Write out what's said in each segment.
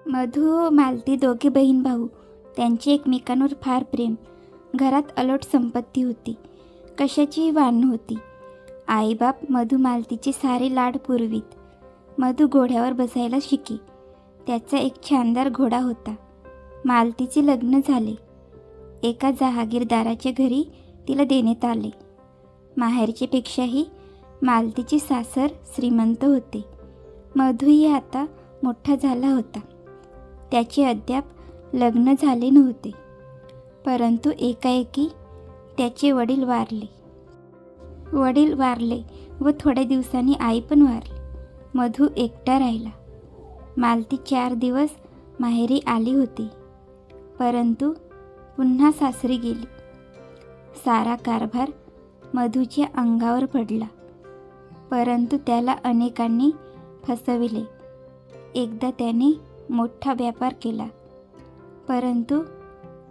मधू मालती दोघे बहीण भाऊ. त्यांचे एकमेकांवर फार प्रेम. घरात अलोट संपत्ती होती. कशाचीही वाण नव्हती. आईबाप मधू मालतीचे सारे लाड पुरवीत. मधू घोड्यावर बसायला शिके. त्याचा एक छानदार घोडा होता. मालतीचे लग्न झाले. एका जहागीरदाराच्या घरी तिला देण्यात आले. माहेरच्यापेक्षाही मालतीचे सासर श्रीमंत होते. मधूही आता मोठा झाला होता. त्याचे अद्याप लग्न झाले नव्हते. परंतु एकाएकी त्याचे वडील वारले व थोड्या दिवसांनी आई पण वारली. मधू एकटा राहिला. मालती 4 दिवस माहेरी आली होती, परंतु पुन्हा सासरी गेली. सारा कारभार मधूच्या अंगावर पडला, परंतु त्याला अनेकांनी फसविले. एकदा त्याने मोठा व्यापार केला, परंतु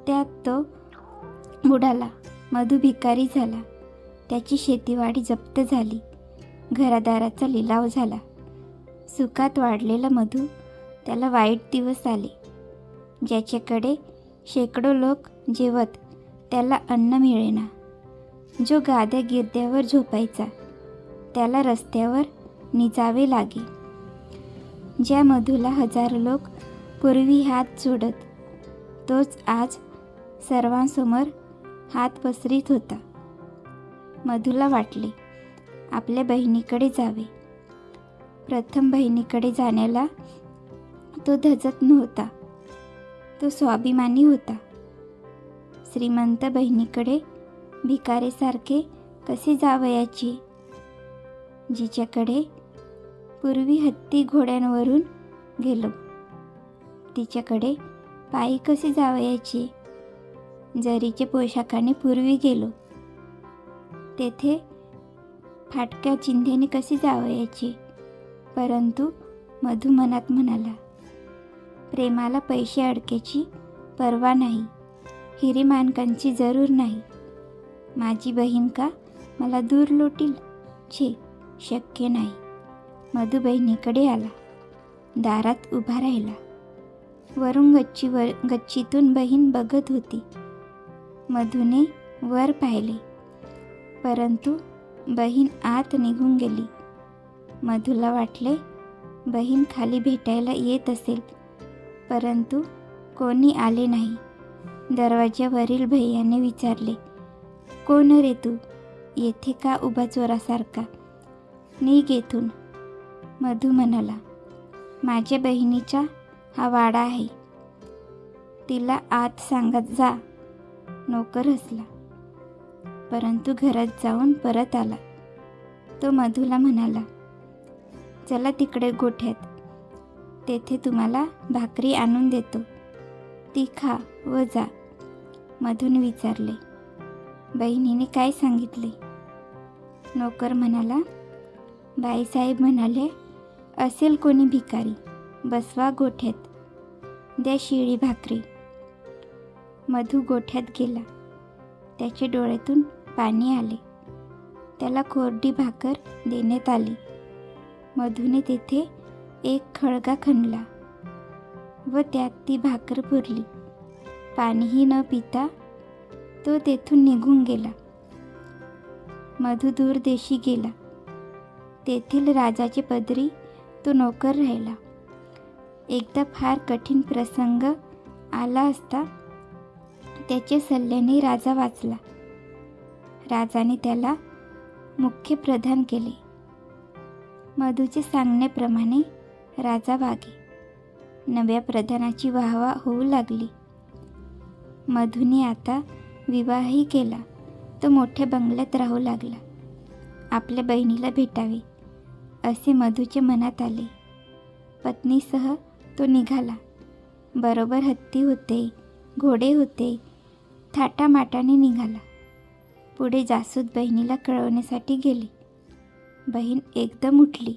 त्यात तो बुडाला. मधू भिकारी झाला. त्याची शेतीवाडी जप्त झाली. घरादाराचा लिलाव झाला. सुखात वाढलेला मधू त्याला वाईट दिवस आले. ज्याच्याकडे शेकडो लोक जेवत त्याला अन्न मिळेना. जो गाद्या गिरद्यावर झोपायचा त्याला रस्त्यावर निजावे लागे. ज्या मधूला हजारो लोक पूर्वी हात जोडत, तोच आज सर्वांसमोर हात पसरीत होता. मधूला वाटले आपल्या बहिणीकडे जावे. प्रथम बहिणीकडे जाण्याला तो धजत नव्हता. तो स्वाभिमानी होता. श्रीमंत बहिणीकडे भिकारीसारखे कसे जावयाचे? जिच्याकडे पूर्वी हत्ती घोड्यांवरून गेलो, तिच्याकडे पायी कसे जावयाचे? जरीच्या पोशाखाने पूर्वी गेलो, तेथे फाटक्या चिंध्याने कसे जावयाचे? परंतु मधू मनात म्हणाला, प्रेमाला पैसे अडक्याची पर्वा नाही, हिरेमानकांची जरूर नाही. माझी बहीण का मला दूर लोटील? छे, शक्य नाही. मधू बहिणीकडे आला. दारात उभा राहिला. वरून गच्चीतून बहीण बघत होती. मधूने वर पाहिले, परंतु बहीण आत निघून गेली. मधूला वाटले बहीण खाली भेटायला येत असेल, परंतु कोणी आले नाही. दरवाज्यावरील भैयाने विचारले, कोण रे तू? येथे का उभा चोरासारखा? निघ येथून. मधू म्हणाला, माझ्या बहिणीचा हा वाडा आहे, तिला आत सांगत जा. नोकर हसला, परंतु घरात जाऊन परत आला. तो मधूला म्हणाला, चला तिकडे गोठ्यात, तेथे तुम्हाला भाकरी आणून देतो, ती खा व जा. मधूने विचारले, बहिणीने काय सांगितले? नोकर म्हणाला, बाईसाहेब म्हणाले, असेल कोणी भिकारी, बसवा गोठ्यात, द्या शिळी भाकरी. मधू गोठ्यात गेला. त्याच्या डोळ्यातून पाणी आले. त्याला कोरडी भाकर देण्यात आली. मधूने तेथे एक खळगा खणला व त्यात ती भाकर पुरली. पाणीही न पिता तो तेथून निघून गेला. मधू दूर देशी गेला. तेथील राजाचे पदरी तो नोकर राहिला. एकदा फार कठीण प्रसंग आला असता त्याच्या सल्ल्याने राजा वाचला. राजाने त्याला मुख्य प्रधान केले. मधूचे सांगण्याप्रमाणे राजा वागे. नव्या प्रधानाची वाहवा होऊ लागली. मधूने आता विवाहही केला. तो मोठ्या बंगल्यात राहू लागला. आपल्या बहिणीला भेटावे असे मधूच्या मनात आले. पत्नीसह तो निघाला. बरोबर हत्ती होते, घोडे होते. थाटामाटाने निघाला. पुढे जासूद बहिणीला कळवण्यासाठी गेली. बहीण एकदम उठली.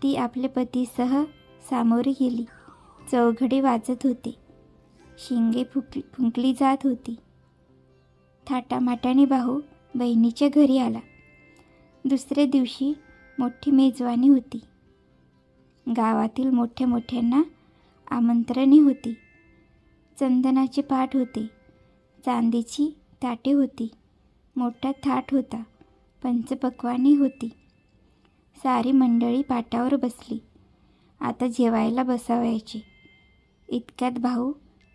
ती आपल्या पतीसह सामोरी गेली. चौघडे वाजत होते. शिंगे फुंकली जात होती. थाटामाटाने भाऊ बहिणीच्या घरी आला. दुसऱ्या दिवशी मोठी मेजवानी होती. गावातील मोठ्या मोठ्यांना आमंत्रणे होती, चंदनाचे पाट होते, चांदीची ताटे होती, मोठा थाट होता, पंचपक्वाने होती. सारी मंडळी पाटावर बसली. आता जेवायला बसावायचे. इतक्यात भाऊ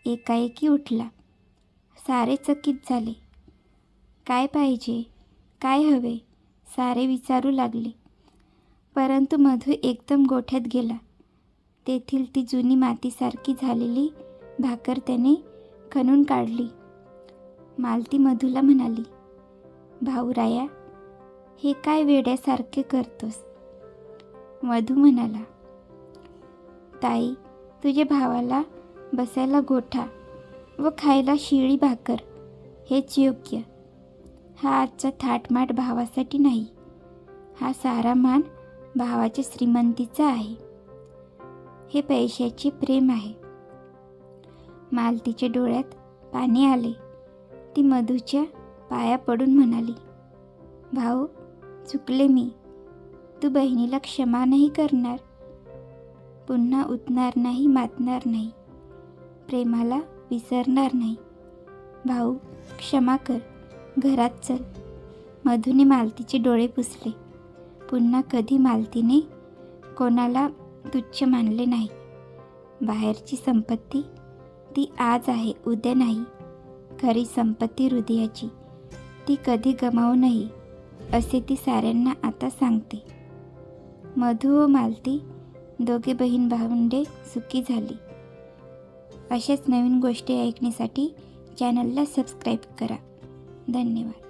एकाएकी उठला. सारे चकित झाले. काय पाहिजे, काय हवे, सारे विचारू लागले. परंतु मधू एकदम गोठ्यात गेला. तेथील ती जुनी मातीसारखी झालेली भाकर त्याने खणून काढली. मालती मधूला म्हणाली, भाऊराया, हे काय वेड्यासारखे करतोस? मधू म्हणाला, ताई, तुझ्या भावाला बसायला गोठा व खायला शिळी भाकर हेच योग्य. हा आजचा थाटमाट भावासाठी नाही, हा सारा मान भावाच्या श्रीमंतीचा आहे. हे पैशाचे प्रेम आहे. मालतीच्या डोळ्यात पाणी आले. ती मधूच्या पाया पडून म्हणाली, भाऊ, चुकले मी. तू बहिणीला क्षमा नाही करणार? पुन्हा उतणार नाही, मातणार नाही, प्रेमाला विसरणार नाही. भाऊ, क्षमा कर, घरात चल. मधूने मालतीचे डोळे पुसले. पुन्हा कधी मालतीने कोणाला तुच्छ मानले नाही. बाहेरची संपत्ती ती आज आहे, उद्या नाही. खरी संपत्ती हृदयाची, ती कधी गमावू नये, असे ती साऱ्यांना आता सांगते. मधू व मालती दोघे बहीण भावंडे सुखी झाली. अशाच नवीन गोष्टी ऐकण्यासाठी चॅनलला सबस्क्राईब करा. धन्यवाद.